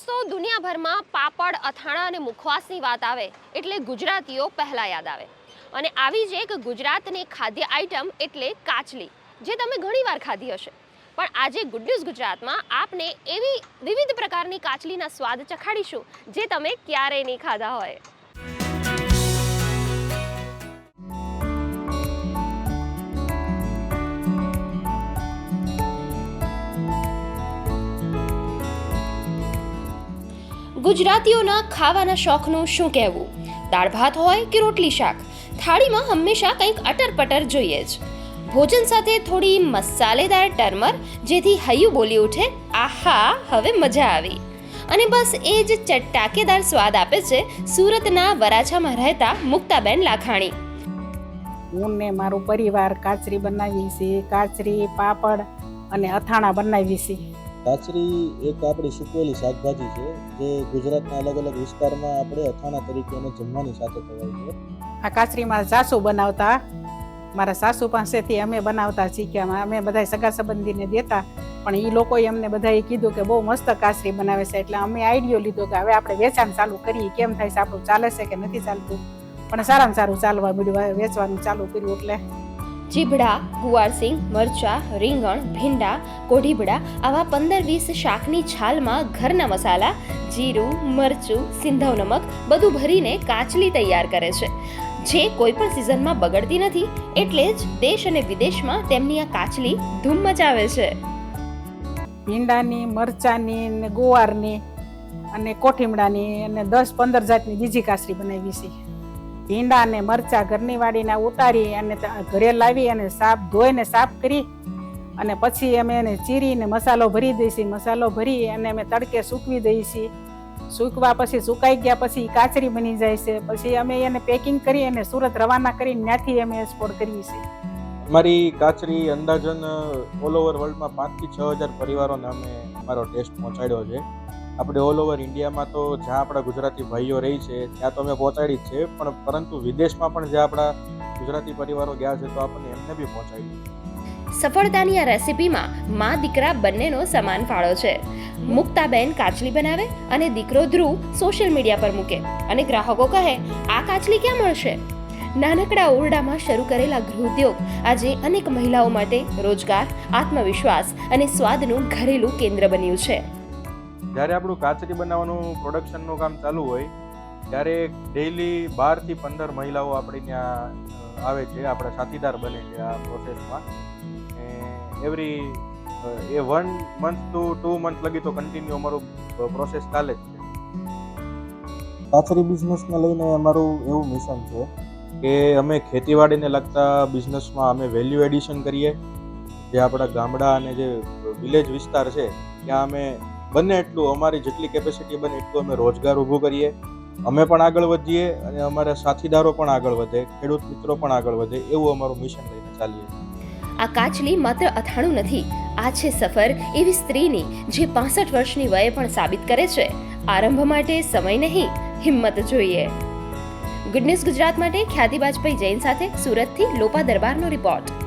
દોસ્તો, દુનિયાભરમાં પાપડ, અથાણા અને મુખવાસની વાત આવે એટલે ગુજરાતીઓ પહેલા યાદ આવે. અને આવી જ એક ગુજરાતની ખાદ્ય આઈટમ એટલે કાચલી, જે તમે ઘણીવાર ખાધી હશે. પણ આજે ગુડ ન્યૂઝ ગુજરાતમાં આપને એવી વિવિધ પ્રકારની કાચલીના સ્વાદ ચખાડીશું જે તમે ક્યારેય નહીં ખાધા હોય. ગુજરાતીઓના ખાવાના શોખનું શું કહેવું? દાળ ભાત હોય કે રોટલી શાક, થાળીમાં હંમેશા કંઈક અટરપટર જોઈએ જ. ભોજન સાથે થોડી મસાલેદાર ટરમર, જેથી હૈયું બોલી ઉઠે, આહા, હવે મજા આવી. અને બસ એ જ ચટાકેદાર સ્વાદ આપે છે સુરતના વરાછામાં રહેતા મુક્તાબેન લાખાણી. હું ને મારું પરિવાર કાચરી બનાવી છે, કાચરી, પાપડ અને અથાણા બનાવી છે. કાચરી એક આપણી સૂકવેલી શાકભાજી છે જે ગુજરાતના અલગ અલગ વિસ્તારમાં આપણે અથાણા તરીકે અને જમવાની સાથે ખવાય છે. આ કાચરી મારા સાસુ બનાવતા, મારા સાસુ પાસેથી અમે બનાવતા શીખ્યા. અમે બધા સગા સંબંધીને દેતા, પણ એ લોકોએ અમને બધાએ કીધું કે બહુ મસ્ત કાચરી બનાવે છે. એટલે અમે આઈડિયો લીધો કે હવે આપણે વેચાણ ચાલુ કરીએ, કેમ થાય છે, આપણું ચાલે છે કે નથી ચાલતું. પણ સારામાં સારું ચાલવા મળ્યું, વેચવાનું ચાલુ કર્યું. એટલે ચીભડા, ગુવારસિંગ, મરચા, રીંગણ, ભીંડા, કોઢીબડા આવા 15-20 શાકની છાલમાં ઘરના મસાલા, જીરું, મરચું, સિંધવ નમક બધું ભરીને કાચલી તૈયાર કરે છે, જે કોઈ પણ સિઝનમાં બગડતી નથી. એટલે જ દેશ અને વિદેશમાં તેમની આ કાચલી ધૂમ મચાવે છે. ભીંડાની, મરચાની ને ગુવારની અને કોઠીમડાની અને 10-15 જાતની બીજી કાચરી બનાવી છે. ભીંડા અને મરચા ઘરની વાડીના ઉતારી અને ઘરે લાવી અને ધોઈને સાફ કરી અને પછી અમે એને ચીરીને મસાલો ભરી દઈશી. મસાલો ભરી અને અમે તડકે સૂકવી દઈશી. સૂકવા પછી સુકાઈ ગયા પછી કાચરી બની જાય છે. પછી અમે એને પેકિંગ કરી અને સુરત રવાના કરીને ત્યાંથી અમે એક્સપોર્ટ કરીએ છીએ. અમારી કાચરી અંદાજન ઓલ ઓવર વર્લ્ડમાં 5,000 થી 6,000 પરિવારોને અમે અમારો ટેસ્ટ પહોંચાડ્યો છે. આપણે ઓલ ઓવર ઇન્ડિયામાં તો જ્યાં આપણા ગુજરાતી ભાઈઓ રહી છે ત્યાં તો અમે પહોંચાડી જ છે, પણ પરંતુ વિદેશમાં પણ જ્યાં આપણા ગુજરાતી પરિવારો ગયા છે તો આપણને એમને બી પહોંચાડી. સફળતાની આ રેસીપીમાં મા દીકરા બંનેનો સમાન ફાળો છે. મુક્તાબેન કાચલી બનાવે અને દીકરો ધ્રુવ સોશિયલ મીડિયા પર મૂકે અને ગ્રાહકો કહે, આ કાચલી ક્યાં મળશે? નાનકડા ઓરડામાં શરૂ કરેલા ગૃહોદ્યોગ આજે અનેક મહિલાઓ માટે રોજગાર, આત્મવિશ્વાસ અને સ્વાદનું ઘરેલું કેન્દ્ર બન્યું છે. જ્યારે આપણું કાચરી બનાવવાનું પ્રોડક્શનનું કામ ચાલુ હોય ત્યારે ડેઈલી 12 થી 15 મહિલાઓ આપણી ત્યાં આવે છે, આપણા સાથીદાર બને છે આ પ્રોસેસમાં. એવરી 1 month to 2 month લગી તો કન્ટિન્યુ અમારું પ્રોસેસ ચાલે જ છે. કાચરી બિઝનેસને લઈને અમારું એવું મિશન છે કે અમે ખેતીવાડીને લગતા બિઝનેસમાં અમે વેલ્યુ એડિશન કરીએ. જે આપણા ગામડા અને જે વિલેજ વિસ્તાર છે ત્યાં અમે બને એટલું અમારી જેટલી કેપેસિટી બને એટલું અમે રોજગાર ઊભું કરીએ, અમે પણ આગળ વધીએ અને અમારા સાથીદારો પણ આગળ વધે, ખેડૂત મિત્રો પણ આગળ વધે, એવું અમારું મિશન લઈને ચાલીએ. આ કાચલી માત્ર અથાણું નથી, આ છે સફર એવી સ્ત્રીની જે 65 વર્ષની વયે પણ સાબિત કરે છે, આરંભ માટે સમય નહીં, હિંમત જોઈએ. ગુડ ન્યૂઝ ગુજરાત માટે ખ્યાતિ બાજપાઈ જૈન સાથે સુરતથી લોપા દરબારનો રિપોર્ટ.